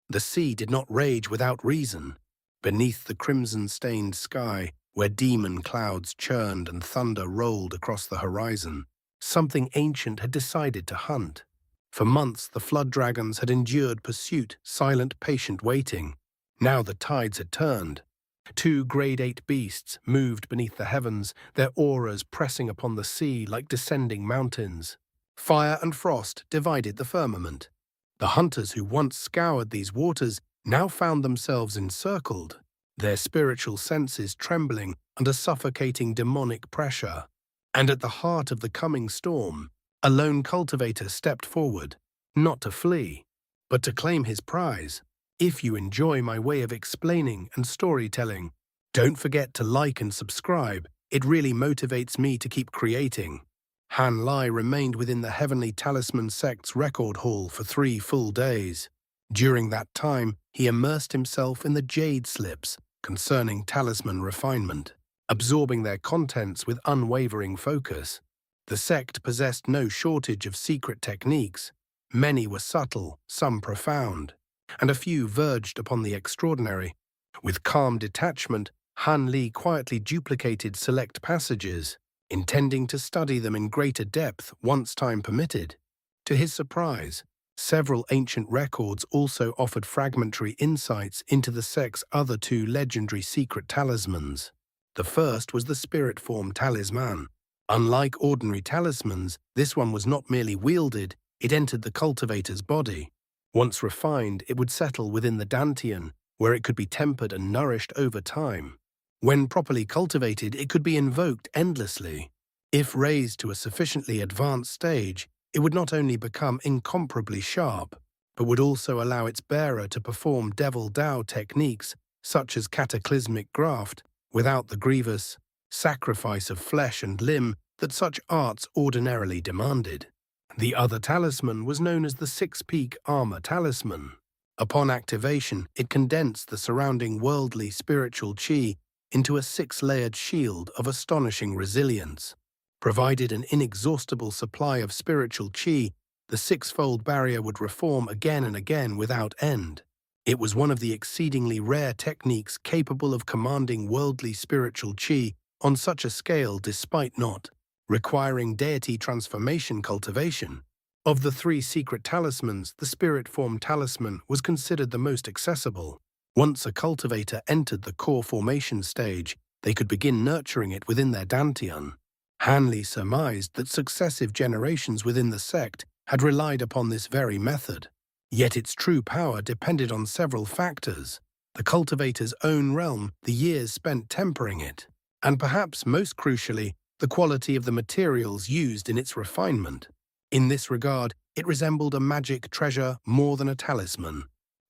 The sea did not rage without reason. Beneath the crimson-stained sky, where demon clouds churned and thunder rolled across the horizon, something ancient had decided to hunt. For months, the flood dragons had endured pursuit, silent, patient waiting. Now the tides had turned. Two Grade 8 beasts moved beneath the heavens, their auras pressing upon the sea like descending mountains. Fire and frost divided the firmament. The hunters who once scoured these waters now found themselves encircled, their spiritual senses trembling under suffocating demonic pressure. And at the heart of the coming storm, a lone cultivator stepped forward, not to flee, but to claim his prize. If you enjoy my way of explaining and storytelling, don't forget to like and subscribe. It really motivates me to keep creating. Han Lai remained within the Heavenly Talisman sect's record hall for 3 full days. During that time, he immersed himself in the jade slips concerning talisman refinement, absorbing their contents with unwavering focus. The sect possessed no shortage of secret techniques. Many were subtle, some profound, and a few verged upon the extraordinary. With calm detachment, Han Li quietly duplicated select passages, intending to study them in greater depth once time permitted. To his surprise, several ancient records also offered fragmentary insights into the sect's other 2 legendary secret talismans. The first was the spirit form talisman. Unlike ordinary talismans, this one was not merely wielded, it entered the cultivator's body. Once refined, it would settle within the dantian, where it could be tempered and nourished over time. When properly cultivated, it could be invoked endlessly. If raised to a sufficiently advanced stage, it would not only become incomparably sharp, but would also allow its bearer to perform Devil Dao techniques such as cataclysmic graft without the grievous sacrifice of flesh and limb that such arts ordinarily demanded. The other talisman was known as the 6-peak armor talisman. Upon activation, it condensed the surrounding worldly spiritual chi into a 6-layered shield of astonishing resilience. Provided an inexhaustible supply of spiritual chi, the 6-fold barrier would reform again and again without end. It was one of the exceedingly rare techniques capable of commanding worldly spiritual chi on such a scale despite not requiring deity transformation cultivation. Of the 3 secret talismans, the spirit form talisman was considered the most accessible. Once a cultivator entered the core formation stage, they could begin nurturing it within their dantian. Han Li surmised that successive generations within the sect had relied upon this very method. Yet its true power depended on several factors: the cultivator's own realm, the years spent tempering it, and perhaps most crucially, the quality of the materials used in its refinement. In this regard, it resembled a magic treasure more than a talisman.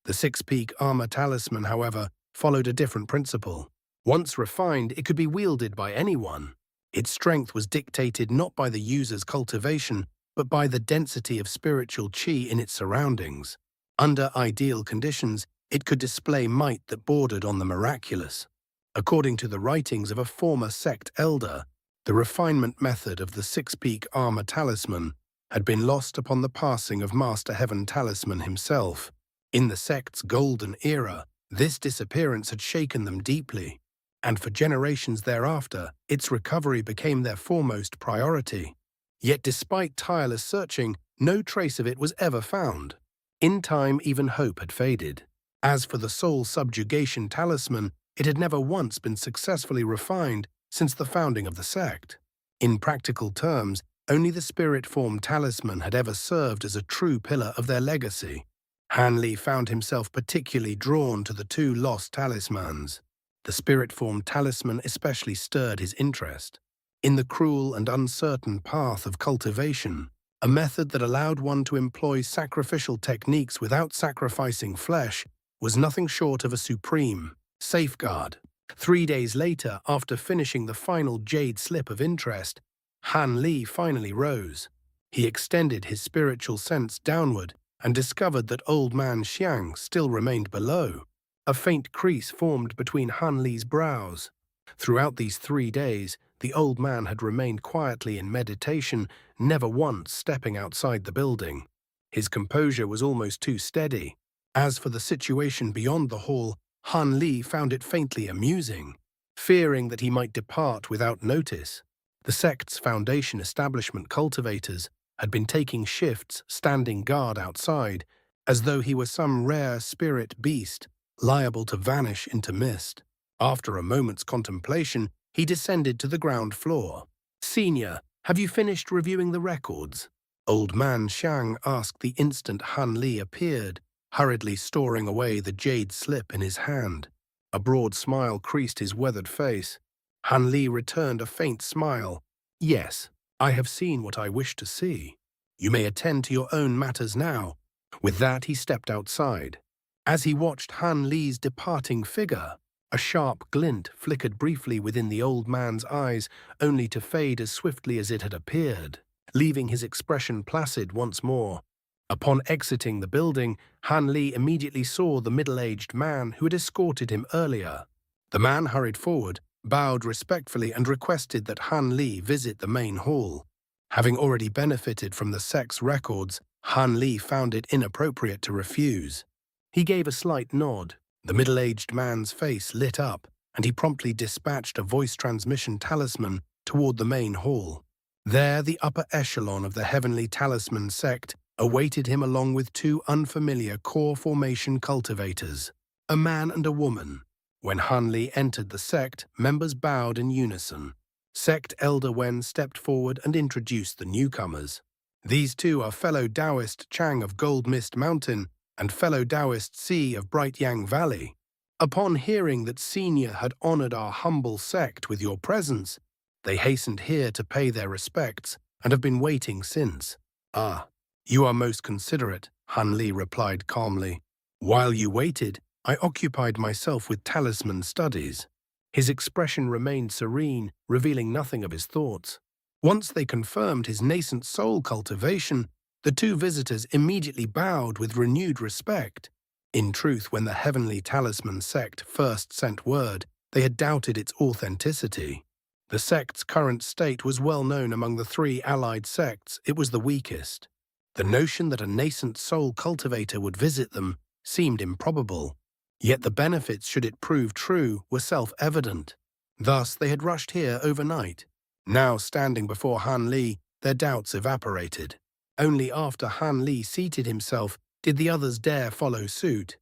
The 6-peak armor talisman, however, followed a different principle. Once refined, it could be wielded by anyone. Its strength was dictated not by the user's cultivation, but by the density of spiritual chi in its surroundings. Under ideal conditions, it could display might that bordered on the miraculous. According to the writings of a former sect elder, the refinement method of the 6-peak armor talisman had been lost upon the passing of Master Heaven Talisman himself. In the sect's golden era, this disappearance had shaken them deeply, and for generations thereafter, its recovery became their foremost priority. Yet despite tireless searching, no trace of it was ever found. In time, even hope had faded. As for the soul subjugation talisman, it had never once been successfully refined since the founding of the sect. In practical terms, only the spirit form talisman had ever served as a true pillar of their legacy. Han Li found himself particularly drawn to the 2 lost talismans. The spirit form talisman especially stirred his interest. In the cruel and uncertain path of cultivation, a method that allowed one to employ sacrificial techniques without sacrificing flesh was nothing short of a supreme safeguard. 3 days later, after finishing the final jade slip of interest, Han Li finally rose. He extended his spiritual sense downward and discovered that old man Xiang still remained below. A faint crease formed between Han Li's brows. Throughout these 3 days, the old man had remained quietly in meditation, never once stepping outside the building. His composure was almost too steady. As for the situation beyond the hall, Han Li found it faintly amusing, fearing that he might depart without notice. The sect's foundation establishment cultivators had been taking shifts standing guard outside, as though he were some rare spirit beast liable to vanish into mist. After a moment's contemplation, he descended to the ground floor. "Senior, have you finished reviewing the records?" Old man Xiang asked the instant Han Li appeared, hurriedly storing away the jade slip in his hand. A broad smile creased his weathered face. Han Li returned a faint smile. "Yes, I have seen what I wish to see. You may attend to your own matters now." With that, he stepped outside. As he watched Han Li's departing figure, a sharp glint flickered briefly within the old man's eyes, only to fade as swiftly as it had appeared, leaving his expression placid once more. Upon exiting the building, Han Li immediately saw the middle-aged man who had escorted him earlier. The man hurried forward, bowed respectfully, and requested that Han Li visit the main hall. Having already benefited from the sect's records, Han Li found it inappropriate to refuse. He gave a slight nod. The middle-aged man's face lit up, and he promptly dispatched a voice transmission talisman toward the main hall. There, the upper echelon of the Heavenly Talisman sect awaited him along with two unfamiliar core formation cultivators, a man and a woman. When Han Li entered the sect, members bowed in unison. Sect Elder Wen stepped forward and introduced the newcomers. "These two are fellow Taoist Chang of Gold Mist Mountain and fellow Taoist Si of Bright Yang Valley. Upon hearing that Senior had honored our humble sect with your presence, they hastened here to pay their respects and have been waiting since." "Ah, you are most considerate," Han Li replied calmly. "While you waited, I occupied myself with talisman studies." His expression remained serene, revealing nothing of his thoughts. Once they confirmed his nascent soul cultivation, the two visitors immediately bowed with renewed respect. In truth, when the Heavenly Talisman sect first sent word, they had doubted its authenticity. The sect's current state was well known among the three allied sects. It was the weakest. The notion that a nascent soul cultivator would visit them seemed improbable. Yet the benefits, should it prove true, were self-evident. Thus, they had rushed here overnight. Now, standing before Han Li, their doubts evaporated. Only after Han Li seated himself did the others dare follow suit.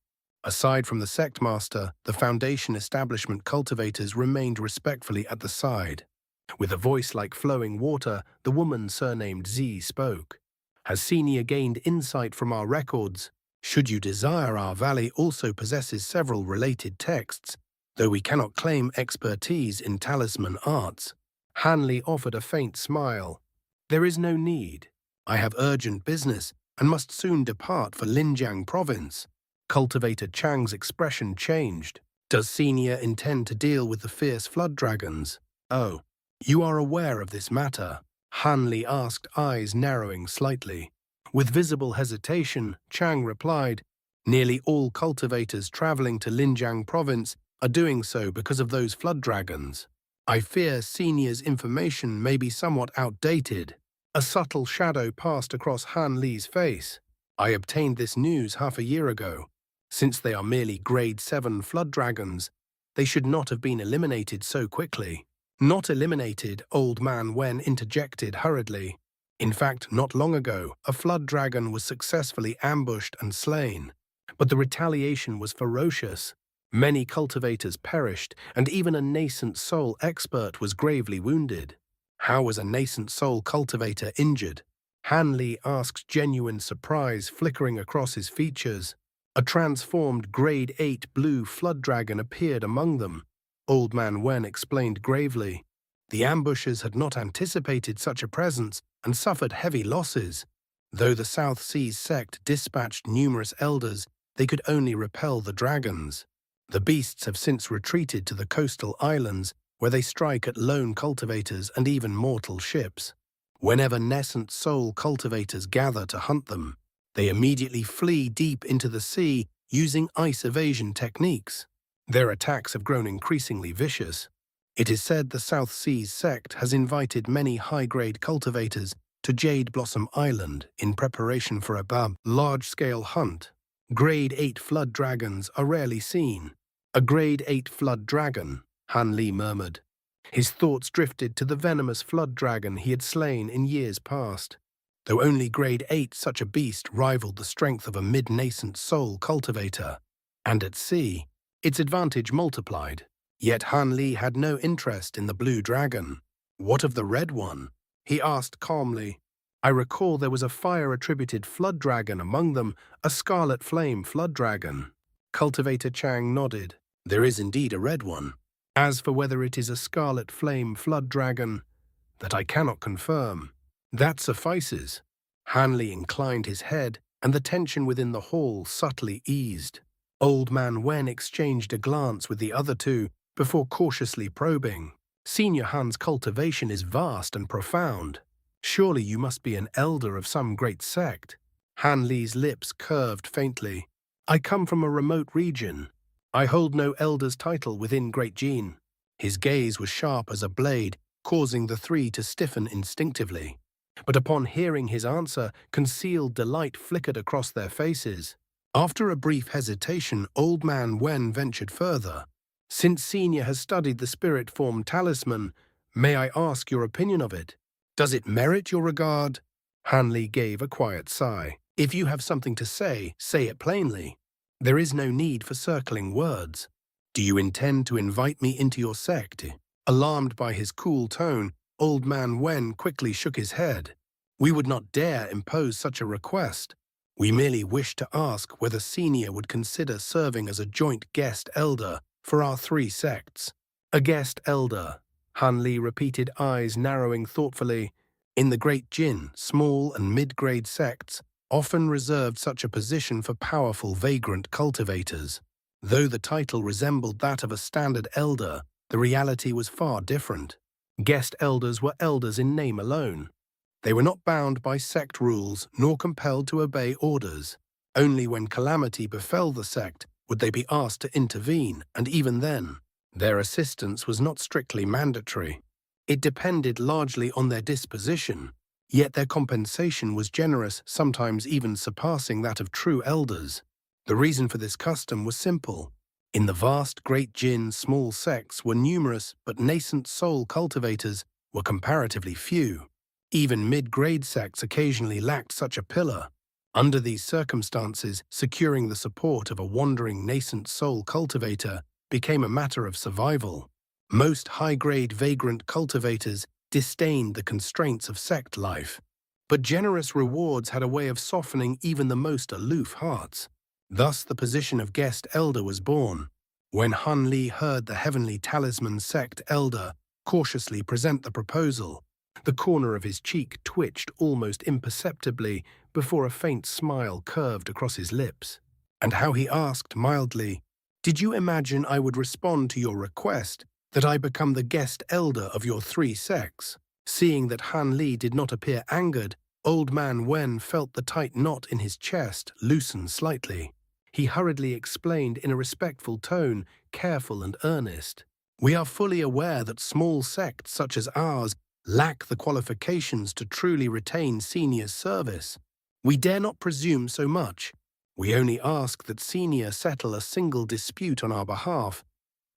Aside from the sect master, the foundation establishment cultivators remained respectfully at the side. With a voice like flowing water, the woman surnamed Zi spoke. "Has Senior gained insight from our records? Should you desire, our valley also possesses several related texts, though we cannot claim expertise in talisman arts." Han Li offered a faint smile. "There is no need. I have urgent business and must soon depart for Linjiang province." Cultivator Chang's expression changed. "Does Senior intend to deal with the fierce flood dragons?" "Oh, you are aware of this matter?" Han Li asked, eyes narrowing slightly. With visible hesitation, Chang replied, "Nearly all cultivators traveling to Linjiang province are doing so because of those flood dragons. I fear Senior's information may be somewhat outdated." A subtle shadow passed across Han Li's face. "I obtained this news half a year ago. Since they are merely grade 7 flood dragons, they should not have been eliminated so quickly." "Not eliminated," Old Man Wen interjected hurriedly. "In fact, not long ago, a flood dragon was successfully ambushed and slain. But the retaliation was ferocious. Many cultivators perished, and even a nascent soul expert was gravely wounded." "How was a nascent soul cultivator injured?" Han Li asked, genuine surprise flickering across his features. A transformed grade 8 blue flood dragon appeared among them. Old Man Wen explained gravely. The ambushers had not anticipated such a presence and suffered heavy losses. Though the South Seas sect dispatched numerous elders, they could only repel the dragons. The beasts have since retreated to the coastal islands, where they strike at lone cultivators and even mortal ships. Whenever nascent soul cultivators gather to hunt them, they immediately flee deep into the sea using ice evasion techniques. Their attacks have grown increasingly vicious. It is said the South Seas sect has invited many high-grade cultivators to Jade Blossom Island in preparation for a large-scale hunt. Grade 8 flood dragons are rarely seen. A grade 8 flood dragon, Han Li murmured. His thoughts drifted to the venomous flood dragon he had slain in years past. Though only grade 8, such a beast rivaled the strength of a mid-nascent soul cultivator. And at sea, its advantage multiplied. Yet Han Li had no interest in the blue dragon. What of the red one? He asked calmly. I recall there was a fire-attributed flood dragon among them, a scarlet flame flood dragon. Cultivator Chang nodded. There is indeed a red one. As for whether it is a scarlet flame flood dragon, that I cannot confirm. That suffices. Han Li inclined his head, and the tension within the hall subtly eased. Old Man Wen exchanged a glance with the other two before cautiously probing. Senior Han's cultivation is vast and profound. Surely you must be an elder of some great sect. Han Li's lips curved faintly. I come from a remote region. I hold no elder's title within Great Jin. His gaze was sharp as a blade, causing the three to stiffen instinctively. But upon hearing his answer, concealed delight flickered across their faces. After a brief hesitation, Old Man Wen ventured further. Since Senior has studied the spirit form talisman, may I ask your opinion of it? Does it merit your regard? Han Li gave a quiet sigh. If you have something to say it plainly. There is no need for circling words. Do you intend to invite me into your sect? Alarmed by his cool tone, Old Man Wen quickly shook his head. We would not dare impose such a request. We merely wish to ask whether Senior would consider serving as a joint guest elder for our three sects. A guest elder, Han Li repeated, eyes narrowing thoughtfully. In the Great Jin, small and mid-grade sects often reserved such a position for powerful vagrant cultivators. Though the title resembled that of a standard elder, the reality was far different. Guest elders were elders in name alone. They were not bound by sect rules nor compelled to obey orders. Only when calamity befell the sect would they be asked to intervene, and even then, their assistance was not strictly mandatory. It depended largely on their disposition, yet their compensation was generous, sometimes even surpassing that of true elders. The reason for this custom was simple. In the vast Great Jin, small sects were numerous, but nascent soul cultivators were comparatively few. Even mid-grade sects occasionally lacked such a pillar. Under these circumstances, securing the support of a wandering nascent soul cultivator became a matter of survival. Most high-grade vagrant cultivators disdained the constraints of sect life, but generous rewards had a way of softening even the most aloof hearts. Thus the position of guest elder was born. When Han Li heard the heavenly talisman sect elder cautiously present the proposal, the corner of his cheek twitched almost imperceptibly before a faint smile curved across his lips. And how he asked mildly, "Did you imagine I would respond to your request that I become the guest elder of your three sects?" Seeing that Han Li did not appear angered, Old Man Wen felt the tight knot in his chest loosen slightly. He hurriedly explained in a respectful tone, careful and earnest. We are fully aware that small sects such as ours lack the qualifications to truly retain Senior's service. We dare not presume so much. We only ask that Senior settle a single dispute on our behalf,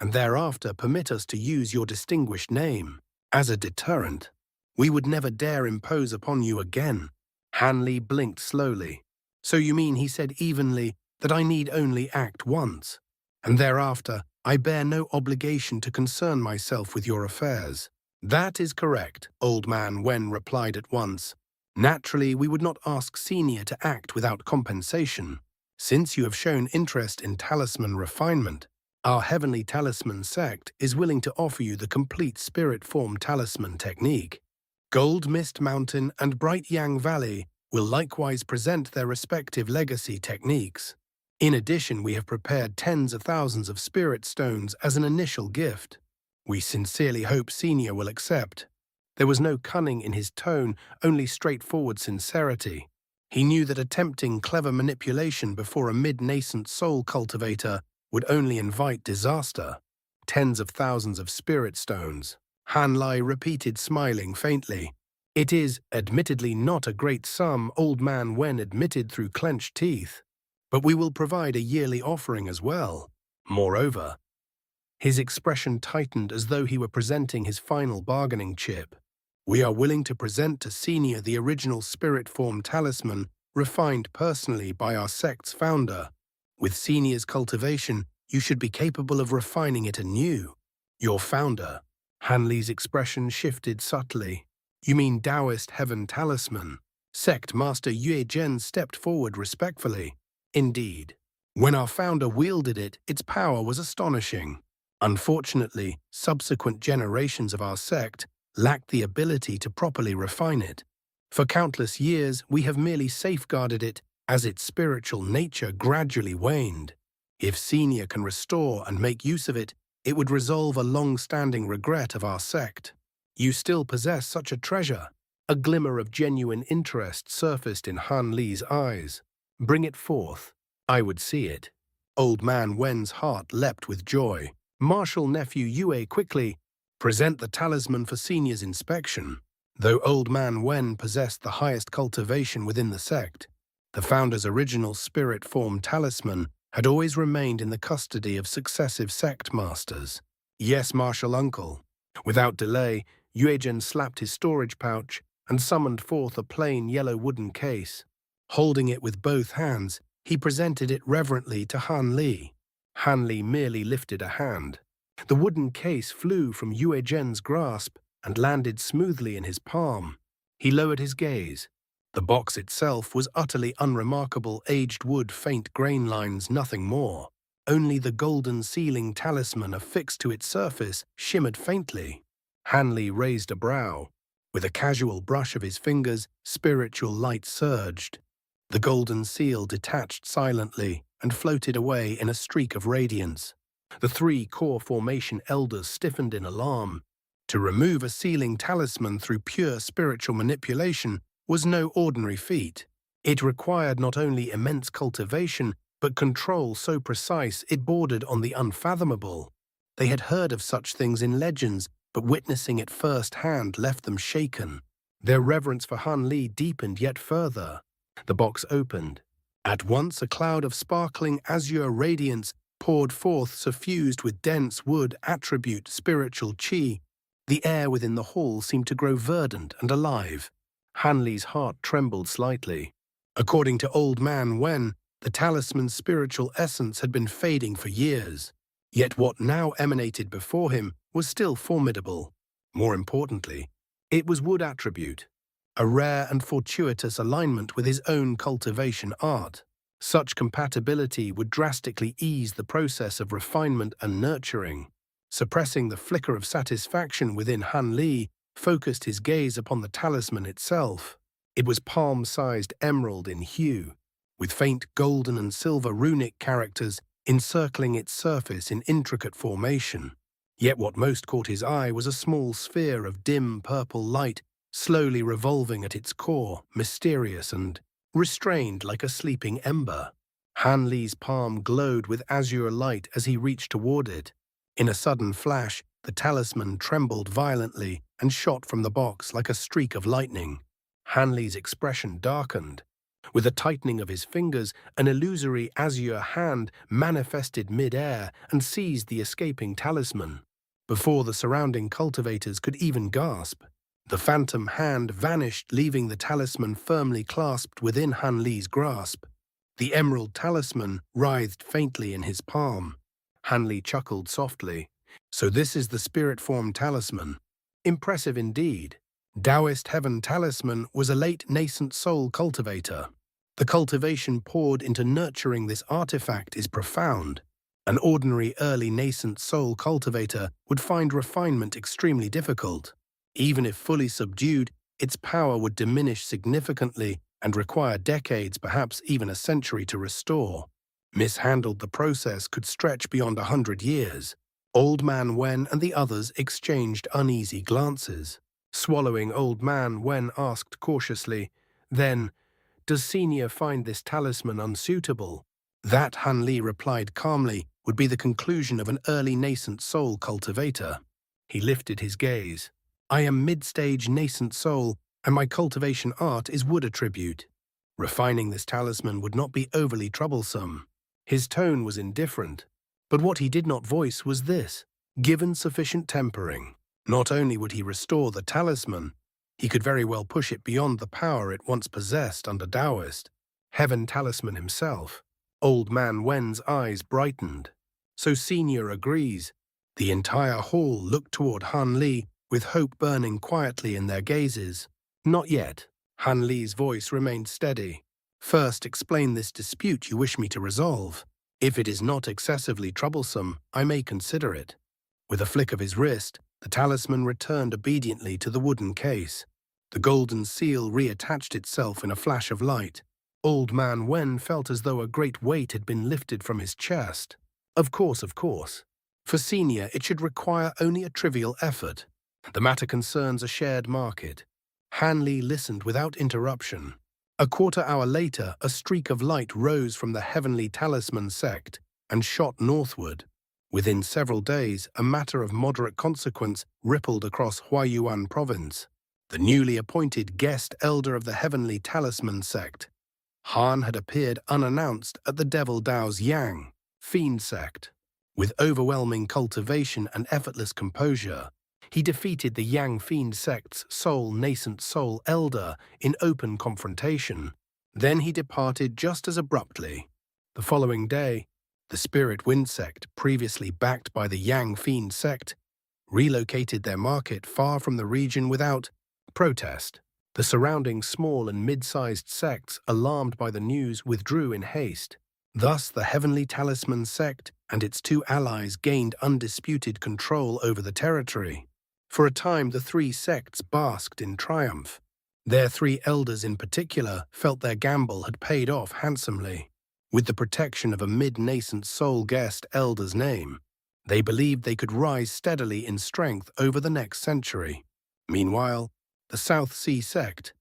and thereafter permit us to use your distinguished name as a deterrent. We would never dare impose upon you again. Han Li blinked slowly. So you mean, he said evenly, that I need only act once, and thereafter I bear no obligation to concern myself with your affairs? That is correct, Old Man Wen replied at once. Naturally, we would not ask Senior to act without compensation. Since you have shown interest in talisman refinement, our heavenly talisman sect is willing to offer you the complete spirit form talisman technique. Gold Mist Mountain and Bright Yang Valley will likewise present their respective legacy techniques. In addition, we have prepared tens of thousands of spirit stones as an initial gift. We sincerely hope Senior will accept. There was no cunning in his tone, only straightforward sincerity. He knew that attempting clever manipulation before a mid-nascent soul cultivator would only invite disaster. Tens of thousands of spirit stones. Han Li repeated, smiling faintly. It is, admittedly, not a great sum, Old Man Wen admitted through clenched teeth. but we will provide a yearly offering as well. Moreover, his expression tightened as though he were presenting his final bargaining chip. We are willing to present to Senior the original spirit form talisman refined personally by our sect's founder. With Senior's cultivation, you should be capable of refining it anew. Your founder. Hanli's expression shifted subtly. You mean Taoist Heaven Talisman? Sect Master Yue Zhen stepped forward respectfully. Indeed. When our founder wielded it, its power was astonishing. Unfortunately, subsequent generations of our sect lacked the ability to properly refine it. For countless years, we have merely safeguarded it as its spiritual nature gradually waned. If Senior can restore and make use of it, it would resolve a long-standing regret of our sect. You still possess such a treasure. A glimmer of genuine interest surfaced in Han Li's eyes. Bring it forth. I would see it. Old Man Wen's heart leapt with joy. Martial nephew Yue quickly present the talisman for Senior's inspection. Though Old Man Wen possessed the highest cultivation within the sect, the founder's original spirit form talisman had always remained in the custody of successive sect masters. Yes, martial uncle. Without delay, Yuezhen slapped his storage pouch and summoned forth a plain yellow wooden case. Holding it with both hands, he presented it reverently to Han Li. Han Li merely lifted a hand. The wooden case flew from Yuezhen's grasp and landed smoothly in his palm. He lowered his gaze. The box itself was utterly unremarkable aged wood, faint grain lines, nothing more. Only the golden sealing talisman affixed to its surface shimmered faintly. Han Li raised a brow. With a casual brush of his fingers, spiritual light surged. The golden seal detached silently and floated away in a streak of radiance. The three core formation elders stiffened in alarm. To remove a sealing talisman through pure spiritual manipulation was no ordinary feat. It required not only immense cultivation, but control so precise it bordered on the unfathomable. They had heard of such things in legends, but witnessing it firsthand left them shaken. Their reverence for Han Li deepened yet further. The box opened. At once a cloud of sparkling azure radiance poured forth, suffused with dense wood attribute spiritual qi. The air within the hall seemed to grow verdant and alive. Han Li's heart trembled slightly. According to Old Man Wen, the talisman's spiritual essence had been fading for years. Yet what now emanated before him was still formidable. More importantly, it was wood attribute, a rare and fortuitous alignment with his own cultivation art. Such compatibility would drastically ease the process of refinement and nurturing. Suppressing the flicker of satisfaction within Han Li, focused his gaze upon the talisman itself. It was palm-sized emerald in hue, with faint golden and silver runic characters encircling its surface in intricate formation. Yet what most caught his eye was a small sphere of dim purple light slowly revolving at its core, mysterious and restrained like a sleeping ember. Han Li's palm glowed with azure light as he reached toward it. In a sudden flash, the talisman trembled violently and shot from the box like a streak of lightning. Han Li's expression darkened. With a tightening of his fingers, an illusory azure hand manifested mid-air and seized the escaping talisman. Before the surrounding cultivators could even gasp, the phantom hand vanished, leaving the talisman firmly clasped within Han Li's grasp. The emerald talisman writhed faintly in his palm. Han Li chuckled softly. So this is the spirit form talisman. Impressive indeed. Taoist Heaven Talisman was a late nascent soul cultivator. The cultivation poured into nurturing this artifact is profound. An ordinary early nascent soul cultivator would find refinement extremely difficult. Even if fully subdued, its power would diminish significantly and require decades, perhaps even a century to restore. Mishandled, the process could stretch beyond 100 years. Old Man Wen and the others exchanged uneasy glances. Swallowing, Old Man Wen asked cautiously, "Then, does Senior find this talisman unsuitable?" That, Han Li replied calmly, would be the conclusion of an early nascent soul cultivator. He lifted his gaze. I am mid-stage nascent soul, and my cultivation art is wood attribute. Refining this talisman would not be overly troublesome. His tone was indifferent, but what he did not voice was this: given sufficient tempering, not only would he restore the talisman, he could very well push it beyond the power it once possessed under Taoist Heaven Talisman himself. Old Man Wen's eyes brightened. So Senior agrees. The entire hall looked toward Han Li, with hope burning quietly in their gazes. Not yet. Han Li's voice remained steady. First, explain this dispute you wish me to resolve. If it is not excessively troublesome, I may consider it. With a flick of his wrist, the talisman returned obediently to the wooden case. The golden seal reattached itself in a flash of light. Old Man Wen felt as though a great weight had been lifted from his chest. Of course. For Senior, it should require only a trivial effort. The matter concerns a shared market. Han Li listened without interruption. A quarter-hour later, a streak of light rose from the Heavenly Talisman sect and shot northward. Within several days, a matter of moderate consequence rippled across Huayuan province. The newly appointed guest elder of the Heavenly Talisman sect, Han, had appeared unannounced at the Devil Dao's Yang Fiend sect. With overwhelming cultivation and effortless composure, he defeated the Yang Fiend sect's sole nascent soul elder in open confrontation. Then he departed just as abruptly. The following day, the Spirit Wind sect, previously backed by the Yang Fiend sect, relocated their market far from the region without protest. The surrounding small and mid-sized sects, alarmed by the news, withdrew in haste. Thus, the Heavenly Talisman sect and its two allies gained undisputed control over the territory. For a time, the three sects basked in triumph. Their three elders in particular felt their gamble had paid off handsomely. With the protection of a mid-nascent soul guest elder's name, they believed they could rise steadily in strength over the next century. Meanwhile, the South Sea sect,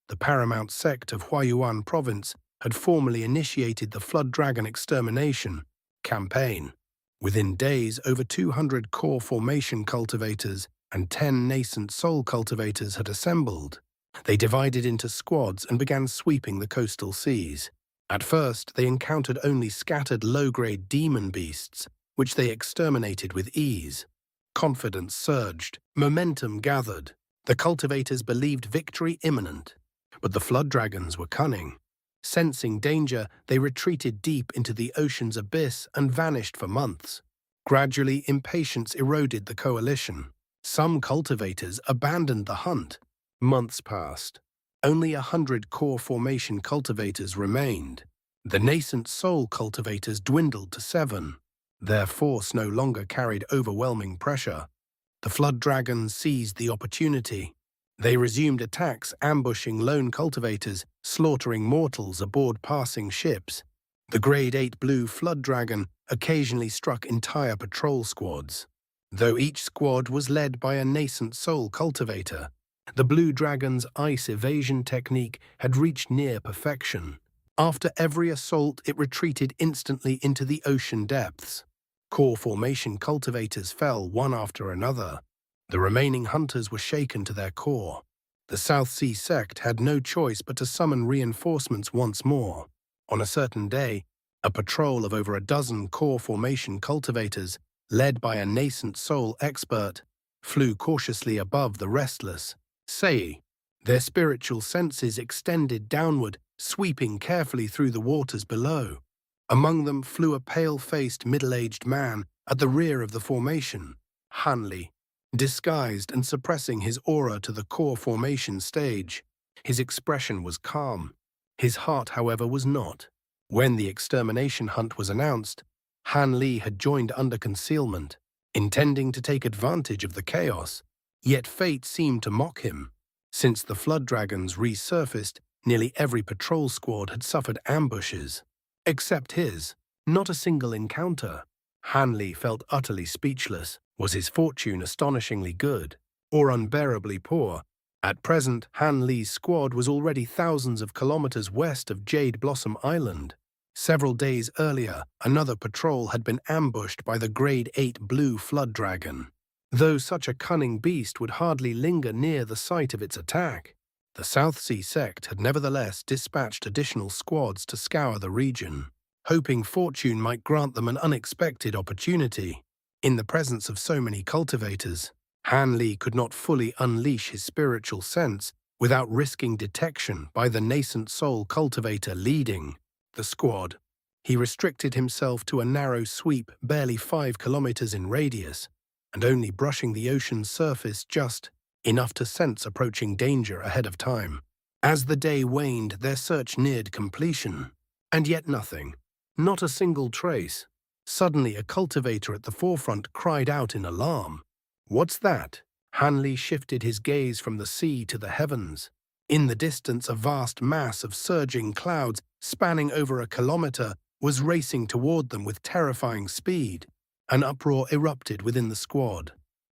the paramount sect of Huayuan province, had formally initiated the Flood Dragon extermination campaign. Within days, over 200 core formation cultivators and 10 nascent soul cultivators had assembled. They divided into squads and began sweeping the coastal seas. At first, they encountered only scattered low-grade demon beasts, which they exterminated with ease. Confidence surged, momentum gathered. The cultivators believed victory imminent, but the flood dragons were cunning. Sensing danger, they retreated deep into the ocean's abyss and vanished for months. Gradually, impatience eroded the coalition. Some cultivators abandoned the hunt. Months passed. Only 100 core formation cultivators remained. The nascent soul cultivators dwindled to 7. Their force no longer carried overwhelming pressure. The flood dragons seized the opportunity. They resumed attacks, ambushing lone cultivators, slaughtering mortals aboard passing ships. The Grade 8 blue flood dragon occasionally struck entire patrol squads. Though each squad was led by a nascent soul cultivator, the blue dragon's ice evasion technique had reached near perfection. After every assault, it retreated instantly into the ocean depths. Core formation cultivators fell one after another. The remaining hunters were shaken to their core. The South Sea sect had no choice but to summon reinforcements once more. On a certain day, a patrol of over a dozen core formation cultivators, led by a nascent soul expert, flew cautiously above the restless Sei. Their spiritual senses extended downward, sweeping carefully through the waters below. Among them flew a pale-faced, middle-aged man at the rear of the formation, Han Li. Disguised and suppressing his aura to the core formation stage, his expression was calm. His heart, however, was not. When the extermination hunt was announced, Han Li had joined under concealment, intending to take advantage of the chaos. Yet fate seemed to mock him. Since the flood dragons resurfaced, nearly every patrol squad had suffered ambushes. Except his. Not a single encounter. Han Li felt utterly speechless. Was his fortune astonishingly good, or unbearably poor? At present, Han Li's squad was already thousands of kilometers west of Jade Blossom Island. Several days earlier, another patrol had been ambushed by the Grade 8 blue flood dragon. Though such a cunning beast would hardly linger near the site of its attack, The South Sea sect had nevertheless dispatched additional squads to scour the region, hoping fortune might grant them an unexpected opportunity. In the presence of so many cultivators, Han Li could not fully unleash his spiritual sense without risking detection by the nascent soul cultivator leading the squad. He restricted himself to a narrow sweep barely 5 kilometers in radius, and only brushing the ocean's surface just enough to sense approaching danger ahead of time. As the day waned, their search neared completion, and yet nothing, not a single trace. Suddenly, a cultivator at the forefront cried out in alarm. "What's that?" Han Li shifted his gaze from the sea to the heavens. In the distance, a vast mass of surging clouds, spanning over a kilometer, was racing toward them with terrifying speed. An uproar erupted within the squad.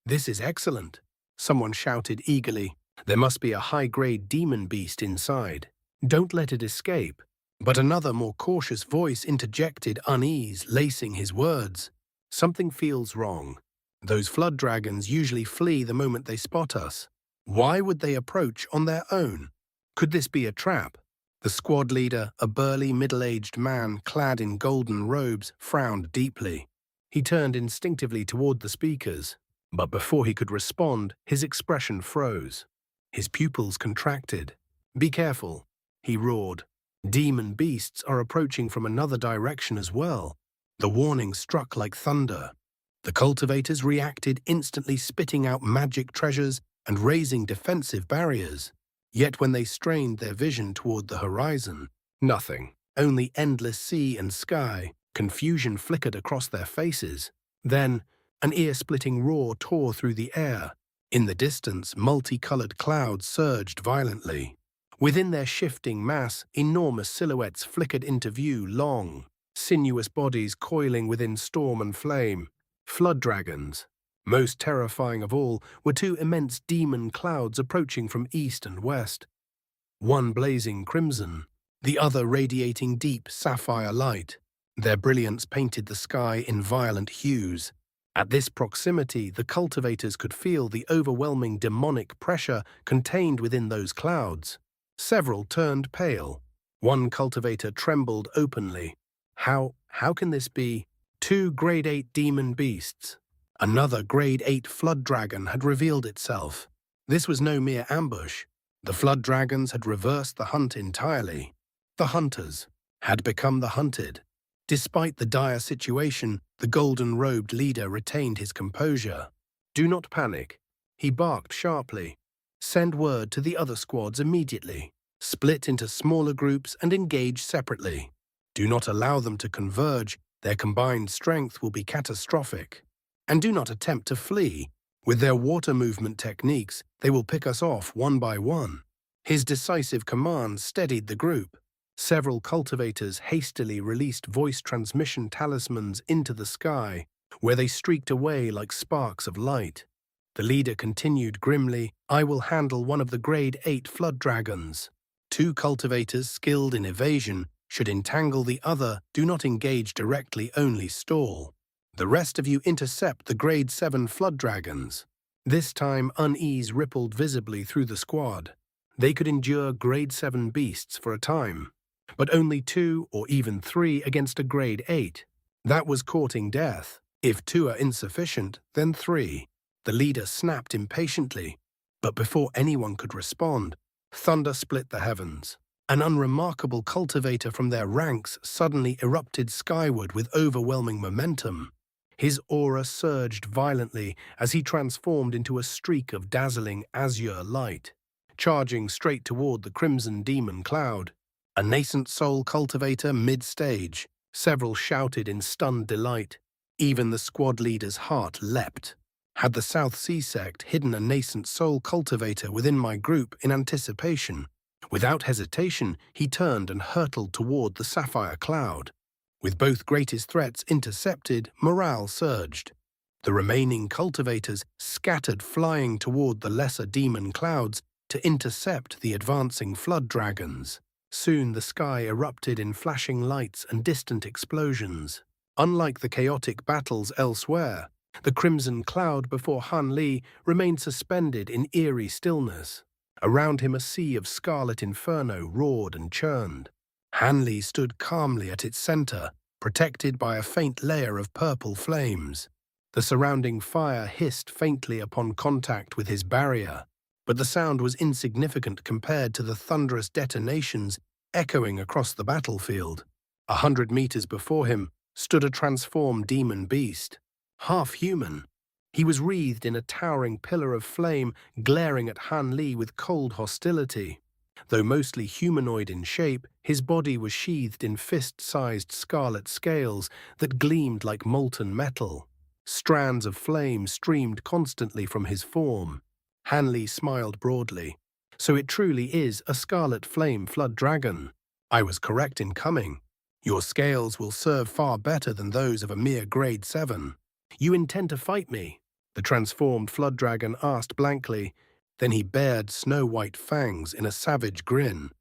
"This is excellent," someone shouted eagerly. "There must be a high-grade demon beast inside. Don't let it escape." But another, more cautious voice interjected unease, lacing his words. "Something feels wrong. Those flood dragons usually flee the moment they spot us. Why would they approach on their own? Could this be a trap?" The squad leader, a burly, middle-aged man clad in golden robes, frowned deeply. He turned instinctively toward the speakers, but before he could respond, his expression froze. His pupils contracted. "Be careful," he roared. "Demon beasts are approaching from another direction as well." The warning struck like thunder. The cultivators reacted instantly, spitting out magic treasures and raising defensive barriers. Yet when they strained their vision toward the horizon, nothing, only endless sea and sky. Confusion flickered across their faces. Then, an ear-splitting roar tore through the air. In the distance, multicolored clouds surged violently. Within their shifting mass, enormous silhouettes flickered into view, long, sinuous bodies coiling within storm and flame. Flood dragons. Most terrifying of all were two immense demon clouds approaching from east and west. One blazing crimson, the other radiating deep sapphire light. Their brilliance painted the sky in violent hues. At this proximity, the cultivators could feel the overwhelming demonic pressure contained within those clouds. Several turned pale. One cultivator trembled openly. How can this be? 2 Grade 8 demon beasts. Another Grade 8 flood dragon had revealed itself. This was no mere ambush. The flood dragons had reversed the hunt entirely. The hunters had become the hunted. Despite the dire situation, the golden-robed leader retained his composure. "Do not panic," he barked sharply. "Send word to the other squads immediately. Split into smaller groups and engage separately. Do not allow them to converge. Their combined strength will be catastrophic. And do not attempt to flee. With their water movement techniques, they will pick us off one by one." His decisive command steadied the group. Several cultivators hastily released voice transmission talismans into the sky, where they streaked away like sparks of light. The leader continued grimly, "I will handle one of the Grade 8 flood dragons. 2 cultivators skilled in evasion should entangle the other. Do not engage directly, only stall. The rest of you intercept the Grade 7 flood dragons." This time, unease rippled visibly through the squad. They could endure Grade 7 beasts for a time, but only 2 or even 3 against a Grade 8. That was courting death. If 2 are insufficient, then 3. The leader snapped impatiently, but before anyone could respond, thunder split the heavens. An unremarkable cultivator from their ranks suddenly erupted skyward with overwhelming momentum. His aura surged violently as he transformed into a streak of dazzling azure light, charging straight toward the crimson demon cloud. A nascent soul cultivator mid-stage. Several shouted in stunned delight. Even the squad leader's heart leapt. Had the South Sea sect hidden a nascent soul cultivator within my group in anticipation? Without hesitation, he turned and hurtled toward the sapphire cloud. With both greatest threats intercepted, morale surged. The remaining cultivators scattered, flying toward the lesser demon clouds to intercept the advancing flood dragons. Soon the sky erupted in flashing lights and distant explosions. Unlike the chaotic battles elsewhere, the crimson cloud before Han Li remained suspended in eerie stillness. Around him a sea of scarlet inferno roared and churned. Han Li stood calmly at its center, protected by a faint layer of purple flames. The surrounding fire hissed faintly upon contact with his barrier, but the sound was insignificant compared to the thunderous detonations echoing across the battlefield. 100 meters before him stood a transformed demon beast. Half human, he was wreathed in a towering pillar of flame, glaring at Han Li with cold hostility. Though mostly humanoid in shape, his body was sheathed in fist-sized scarlet scales that gleamed like molten metal. Strands of flame streamed constantly from his form. Han Li smiled broadly. So it truly is a scarlet flame flood dragon. I was correct in coming. Your scales will serve far better than those of a mere grade 7. You intend to fight me? The transformed flood dragon asked blankly. Then he bared snow-white fangs in a savage grin.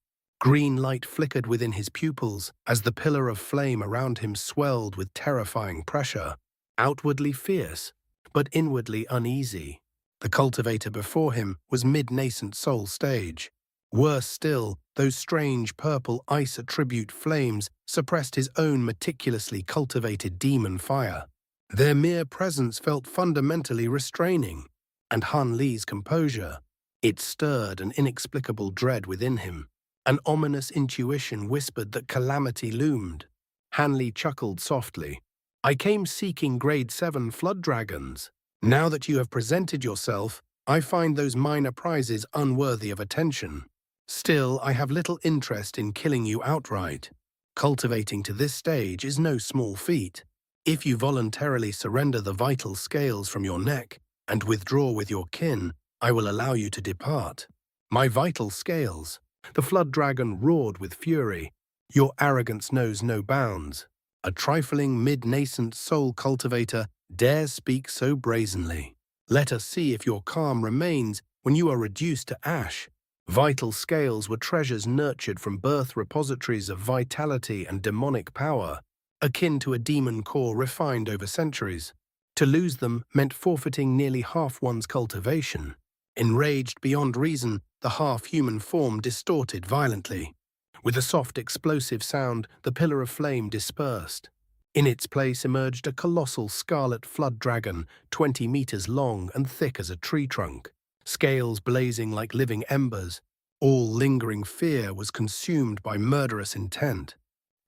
Green light flickered within his pupils as the pillar of flame around him swelled with terrifying pressure. Outwardly fierce, but inwardly uneasy. The cultivator before him was mid-nascent soul stage. Worse still, those strange purple ice attribute flames suppressed his own meticulously cultivated demon fire. Their mere presence felt fundamentally restraining, and Han Li's composure. It stirred an inexplicable dread within him. An ominous intuition whispered that calamity loomed. Han Li chuckled softly. I came seeking grade 7 flood dragons. Now that you have presented yourself, I find those minor prizes unworthy of attention. Still, I have little interest in killing you outright. Cultivating to this stage is no small feat. If you voluntarily surrender the vital scales from your neck and withdraw with your kin, I will allow you to depart. My vital scales. The flood dragon roared with fury. Your arrogance knows no bounds. A trifling mid-nascent soul cultivator dares speak so brazenly. Let us see if your calm remains when you are reduced to ash. Vital scales were treasures nurtured from birth repositories of vitality and demonic power, akin to a demon core refined over centuries. To lose them meant forfeiting nearly half one's cultivation. Enraged beyond reason, the half-human form distorted violently. With a soft explosive sound, the pillar of flame dispersed. In its place emerged a colossal scarlet flood dragon, 20 meters long and thick as a tree trunk, scales blazing like living embers. All lingering fear was consumed by murderous intent.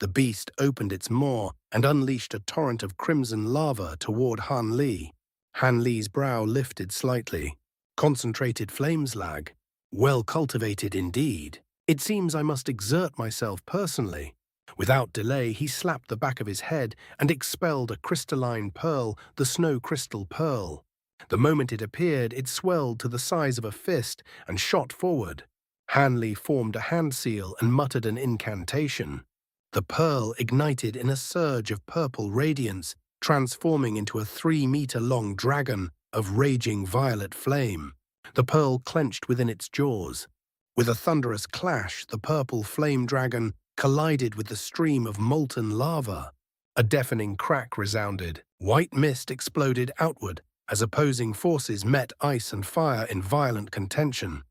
The beast opened its maw and unleashed a torrent of crimson lava toward Han Li. Han Li's brow lifted slightly. Concentrated flames lag. Well cultivated indeed. It seems I must exert myself personally. Without delay, he slapped the back of his head and expelled a crystalline pearl, the snow crystal pearl. The moment it appeared, it swelled to the size of a fist and shot forward. Han Li formed a hand seal and muttered an incantation. The pearl ignited in a surge of purple radiance, transforming into a 3-meter-long dragon of raging violet flame. The pearl clenched within its jaws. With a thunderous clash, the purple flame dragon collided with the stream of molten lava. A deafening crack resounded. White mist exploded outward as opposing forces met ice and fire in violent contention.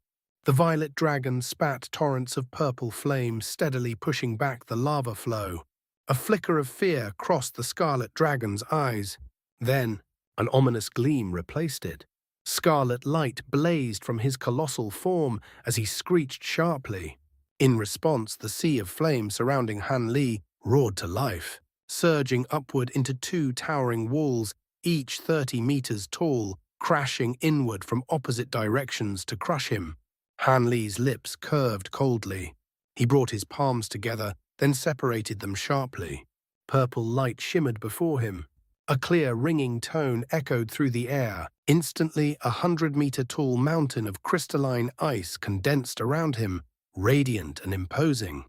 The violet dragon spat torrents of purple flame, steadily pushing back the lava flow. A flicker of fear crossed the scarlet dragon's eyes. Then, an ominous gleam replaced it. Scarlet light blazed from his colossal form as he screeched sharply. In response, the sea of flame surrounding Han Li roared to life, surging upward into 2 towering walls, each 30 meters tall, crashing inward from opposite directions to crush him. Han Li's lips curved coldly. He brought his palms together, then separated them sharply. Purple light shimmered before him. A clear, ringing tone echoed through the air. Instantly, a 100-meter-tall mountain of crystalline ice condensed around him, radiant and imposing.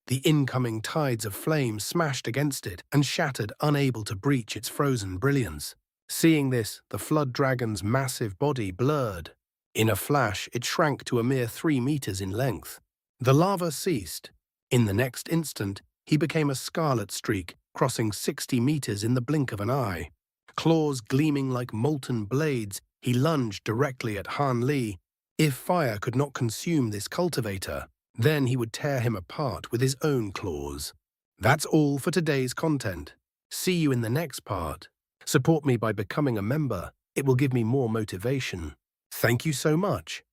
The incoming tides of flame smashed against it and shattered, unable to breach its frozen brilliance. Seeing this, the flood dragon's massive body blurred. In a flash, it shrank to a mere 3 meters in length. The lava ceased. In the next instant, he became a scarlet streak, crossing 60 meters in the blink of an eye. Claws gleaming like molten blades, he lunged directly at Han Li. If fire could not consume this cultivator, then he would tear him apart with his own claws. That's all for today's content. See you in the next part. Support me by becoming a member. It will give me more motivation. Thank you so much.